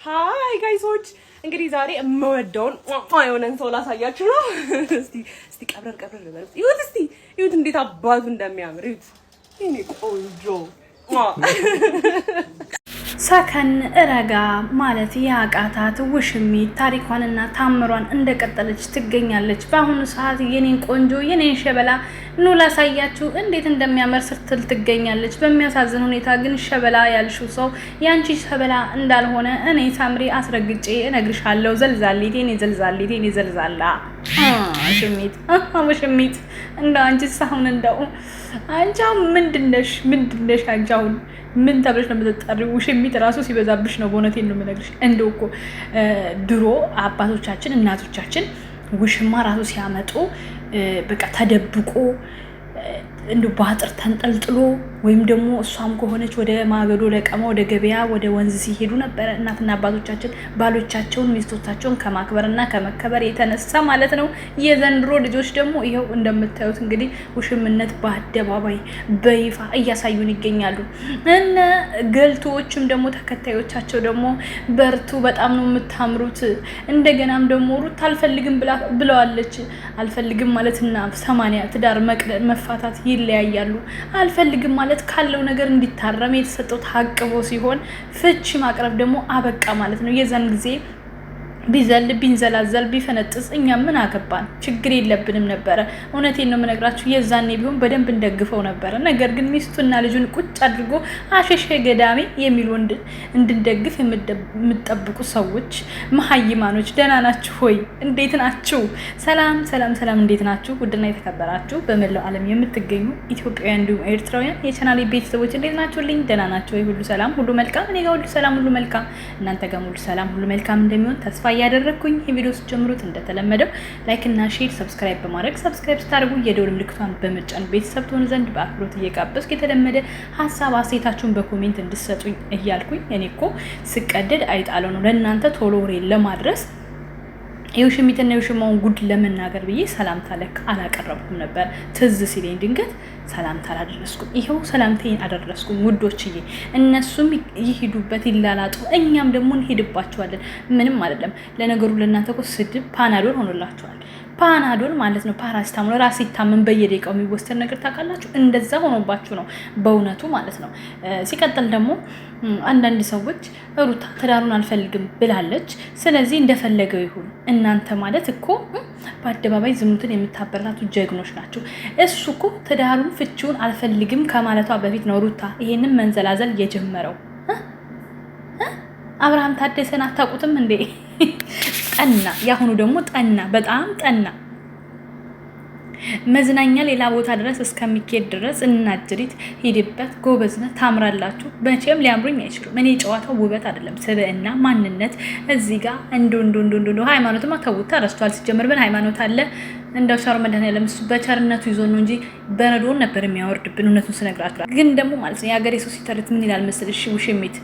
ሃይ ጋይሶች እንግዲህ ዛሬ የምወደውን የሆነን ሰው ላሳያችሁ ነው። እስቲ ቀብረር በሉት። ይሁት እንዴት አባቱ እንደሚያምር ይሁት። እኔ ቆንጆ ሰከን ረጋ ማለት ያቃታት ውሽሚት ታሪኳንና ታምሯን እንደቀጠለች ትገኛለች። በአሁኑ ሰዓት የኔን ቆንጆ የኔን ሸበላ ኑ ላሳያችሁ እንዴት እንደሚያምር ስትል ትገኛለች። በሚያሳዝን ሁኔታ ግን ሸበላ ያልሽው ሰው ያንቺ ሸበላ እንዳልሆነ እኔ ሳምሪ አስረግጬ እነግርሻለሁ። ዘልዛሊት የኔ ዘልዛሊት የኔ ዘልዛላ ውሽሚት እንደው አንቺ ሳሁን እንደው አንቺው ምንድነሽ አንቺው ምን ተብለሽ ነው የምትጠሪው? ውሽሚት ራሱ ሲበዛብሽ ነው። በእውነቴን ነው የምነግርሽ። እንደው እኮ ድሮ አባቶቻችን እናቶቻችን ውሽማ ራሱ ሲያመጡ በቃ ተደብቆ እንዶ ባጥር ተንጠልጥሎ ወይም ደግሞ እሷም ከሆነች ወደ ማገዶ ለቀማ ወደ ገበያ ወደ ወንዝ ሲሄዱ ነበር እናትና አባቶቻችን ባሎቻቸውን ሚስቶቻቸውን ከማክበርና ከመከበር የተነሳ ማለት ነው። የዘንድሮ ልጆች ደግሞ ይሄው እንደምታዩት እንግዲህ ውሽምነት በአደባባይ በይፋ እያሳዩን ይገኛሉ። እነ ገልቶዎችም ደግሞ ተከታዮቻቸው ደግሞ በርቱ፣ በጣም ነው የምታምሩት። እንደገናም ደግሞ ሩት አልፈልግም ብለዋለች። አልፈልግም ማለትና 80 ትዳር መፋታት ይለያያሉ። አልፈልግም ማለት ካለው ነገር እንዲታረም የተሰጠው ታቅቦ ሲሆን ፍቺ ማቅረብ ደግሞ አበቃ ማለት ነው። የዛን ጊዜ ቢዘል ቢንዘላዘል ቢፈነጥስ እኛ ምን አገባን? ችግር የለብንም ነበረ። እውነቴን ነው የምነግራችሁ። የዛኔ ቢሆን በደንብ እንደግፈው ነበረ። ነገር ግን ሚስቱና ልጁን ቁጭ አድርጎ አሸሸ ገዳሜ የሚል ወንድ እንድንደግፍ የምትጠብቁ ሰዎች መሀይማኖች ደህና ናችሁ ሆይ? እንዴት ናችሁ? ሰላም፣ እንዴት ናችሁ? ውድና የተከበራችሁ በመላው ዓለም የምትገኙ ኢትዮጵያውያን እንዲሁም ኤርትራውያን የቻናሌ ቤተሰቦች እንዴት ናችሁልኝ? ደህና ናችሁ ወይ? ሁሉ ሰላም፣ ሁሉ መልካም። እኔ ጋር ሁሉ ሰላም፣ ሁሉ መልካም። እናንተ ጋር ሁሉ ሰላም፣ ሁሉ መልካም እንደሚሆን ተስፋ ያደረኩኝ። የቪዲዮ ጀምሩት እንደተለመደው ላይክ እና ሼር ሰብስክራይብ በማድረግ ሰብስክራይብ ስታደርጉ የደወል ምልክቷን በመጫን ቤተሰብ ትሆኑ ዘንድ በአክብሮት እየጋበዝኩ የተለመደ ሀሳብ አስተያየታችሁን በኮሜንት እንድትሰጡኝ እያልኩኝ እኔ እኮ ስቀደድ አይጣለው ነው ለእናንተ ቶሎ ወሬ ለማድረስ የውሽሚትና የውሽማውን ጉድ ለመናገር ብዬ ሰላምታ ለክ አላቀረብኩም ነበር። ትዝ ሲለኝ ድንገት ሰላምታ አላደረስኩም። ይሄው ሰላምታዬን አደረስኩም ውዶችዬ። እነሱም ይሄዱበት ይላላጡ፣ እኛም ደግሞ እንሄድባቸዋለን። ምንም አይደለም። ለነገሩ ለእናንተ እኮ ስድብ ፓናዶል ሆኖላችኋል። ፓናዶል ማለት ነው ፓራሲታሞል። ራስ ሲታመን በየደቂቃው የሚወሰድ ነገር ታውቃላችሁ። እንደዛ ሆኖባችሁ ነው በእውነቱ ማለት ነው። ሲቀጥል ደግሞ አንዳንድ ሰዎች ሩታ ትዳሩን አልፈልግም ብላለች፣ ስለዚህ እንደፈለገው ይሁን። እናንተ ማለት እኮ በአደባባይ ዝሙትን የምታበረታቱ ጀግኖች ናቸው። እሱ እኮ ትዳሩን ፍቺውን አልፈልግም ከማለቷ በፊት ነው ሩታ ይሄንን መንዘላዘል የጀመረው። አብርሃም ታደሰን አታውቁትም እንዴ? ጠና። ያሁኑ ደግሞ ጠና፣ በጣም ጠና። መዝናኛ ሌላ ቦታ ድረስ እስከሚኬድ ድረስ እናጅሪት ሂድበት። ጎበዝነ ታምራላችሁ። መቼም ሊያምሩኝ አይችሉም። እኔ ጨዋታው ውበት አይደለም ስብዕና፣ ማንነት እዚህ ጋር እንዶ ሃይማኖትማ ተውታ ረስቷል። ሲጀምር ምን ሃይማኖት አለ? እንደው ሻሮ መድኃኒዓለም እሱ በቸርነቱ ይዞ ነው እንጂ በረዶን ነበር የሚያወርድብን። እውነቱን ስነግራችሁ ግን ደግሞ ማለት ነው የሀገሬ ሰው ሲተርት ምን ይላል መሰለሽ? ውሽሚት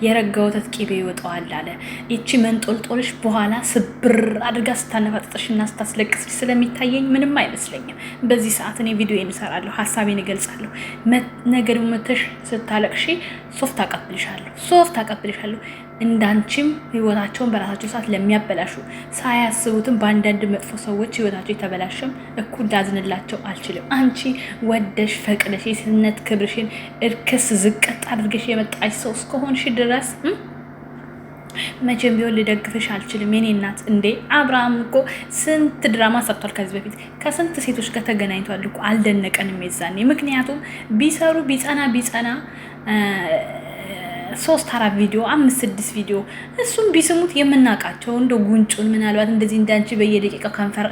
የረጋ ወተት ቅቤ ይወጣዋል አለ። ይቺ መንጦልጦልሽ በኋላ ስብር አድርጋ ስታነፋጥጥሽና ስታስለቅስሽ ስለሚታየኝ ምንም አይመስለኝም። በዚህ ሰዓት እኔ ቪዲዮ እንሰራለሁ፣ ሀሳቤን እገልጻለሁ። ነገር መተሽ ስታለቅሺ ሶፍት አቀብልሻለሁ። እንዳንቺም ህይወታቸውን በራሳቸው ሰዓት ለሚያበላሹ ሳያስቡትም በአንዳንድ መጥፎ ሰዎች ህይወታቸው የተበላሸም እኩል ላዝንላቸው አልችልም። አንቺ ወደሽ ፈቅደሽ የሴትነት ክብርሽን እርክስ ዝቅጥ አድርገሽ የመጣች ሰው እስከሆንሽ ድረስ መቼም ቢሆን ልደግፍሽ አልችልም። የኔ እናት እንዴ አብርሃም እኮ ስንት ድራማ ሰርቷል ከዚህ በፊት ከስንት ሴቶች ጋር ተገናኝቷል እኮ። አልደነቀንም የዛኔ። ምክንያቱም ቢሰሩ ቢጸና 3-4 ቪዲዮ 5-6 ቪዲዮ እሱም ቢስሙት የምናውቃቸው እንደ ጉንጩን ምናልባት እንደዚህ እንዳንቺ በየደቂቃው ከንፈር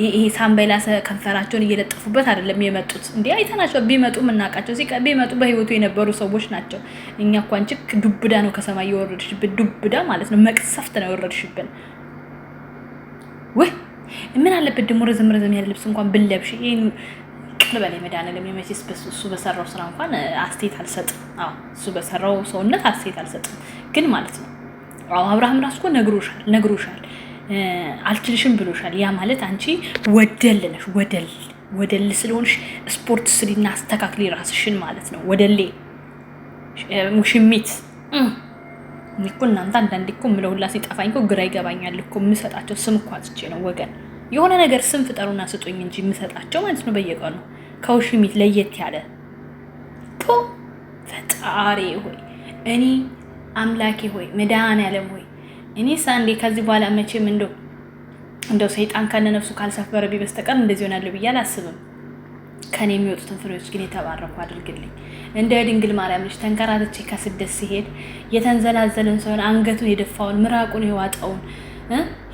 ይሄ ሳምባይላሰ ከንፈራቸውን እየለጠፉበት አይደለም የመጡት። እንዴ አይተናቸው ቢመጡ የምናውቃቸው ቢመጡ በህይወቱ የነበሩ ሰዎች ናቸው። እኛ እኮ አንቺ ዱብዳ ነው ከሰማይ የወረድሽብን፣ ዱብዳ ማለት ነው መቅሰፍት ነው የወረድሽብን። ወይ ምን አለበት ደግሞ ረዘም ያለ ልብስ እንኳን ብለብሽ ይሄን በላይ መድኃኒዓለም የመቼስ እሱ በሰራው ስራ እንኳን አስተያየት አልሰጥም። እሱ በሰራው ሰውነት አስተያየት አልሰጥም። ግን ማለት ነው አብርሃም ራሱ እኮ ነግሮሻል፣ አልችልሽም ብሎሻል። ያ ማለት አንቺ ወደል ነሽ። ወደል ስለሆንሽ ስፖርት ስሪና አስተካክሊ ራስሽን ማለት ነው። ወደሌ ውሽሚት እኮ እናንተ አንዳንዴ እኮ የምለው ሁላ ሲጠፋኝ እኮ ግራ ይገባኛል እኮ። የምሰጣቸው ስም እኮ አጥቼ ነው ወገን። የሆነ ነገር ስም ፍጠሩና ስጡኝ እንጂ የምሰጣቸው ማለት ነው በየቀኑ ከውሽሚት ለየት ያለ ፖ ፈጣሪ ሆይ እኔ አምላኬ ሆይ መድኃኔዓለም ሆይ እኔ ሳንዴ ከዚህ በኋላ መቼም እንደው ሰይጣን ከነነፍሱ ካልሰፈረብኝ በስተቀር እንደዚህ ሆናለሁ ብዬ አላስብም። ከኔ የሚወጡትን ፍሬዎች ግን የተባረኩ አድርግልኝ። እንደ ድንግል ማርያም ልጅ ተንከራተቼ ከስደት ሲሄድ የተንዘላዘለን ሰውን አንገቱን የደፋውን ምራቁን የዋጠውን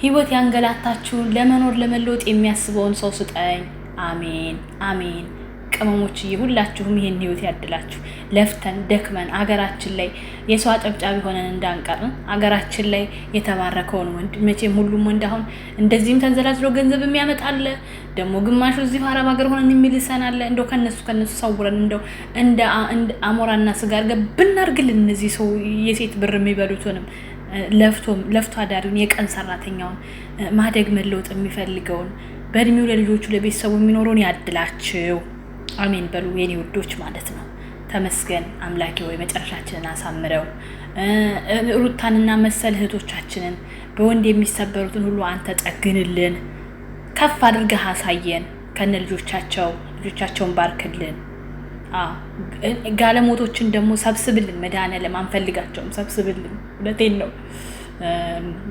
ህይወት ያንገላታችሁን ለመኖር ለመለወጥ የሚያስበውን ሰው ስጠኝ። አሜን አሜን። ቅመሞችዬ ሁላችሁም ይሄን ህይወት ያድላችሁ። ለፍተን ደክመን አገራችን ላይ የሰው አጨብጫቢ ሆነን እንዳንቀር አገራችን ላይ የተባረከውን ወንድ መቼም ሁሉም ወንድ አሁን እንደዚህም ተንዘላዝሎ ገንዘብ የሚያመጣለ ደግሞ ግማሹ እዚህ አረብ ሀገር ሆነን የሚልሰናለ እንደው ከነሱ ሰውረን እንደው እንደ አሞራና ስጋ አድርገን ብናርግልን እነዚህ ሰው የሴት ብር የሚበሉትንም ለፍቶ አዳሪውን የቀን ሰራተኛውን ማደግ መለወጥ የሚፈልገውን በእድሜው ለልጆቹ ለቤተሰቡ የሚኖረውን ያድላችሁ። አሜን በሉ የኔ ውዶች ማለት ነው። ተመስገን አምላኬ ሆይ መጨረሻችንን አሳምረው። ሩታንና መሰል እህቶቻችንን በወንድ የሚሰበሩትን ሁሉ አንተ ጠግንልን፣ ከፍ አድርገህ አሳየን። ከነ ልጆቻቸውን ባርክልን። ጋለሞቶችን ደግሞ ሰብስብልን። መድኃኔዓለም አንፈልጋቸውም፣ ሰብስብልን። ሁለቴን ነው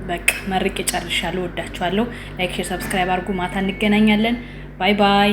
በቃ መርቄ ጨርሻለሁ። ወዳችኋለሁ። ላይክ፣ ሼር፣ ሰብስክራይብ አድርጉ። ማታ እንገናኛለን። ባይ ባይ።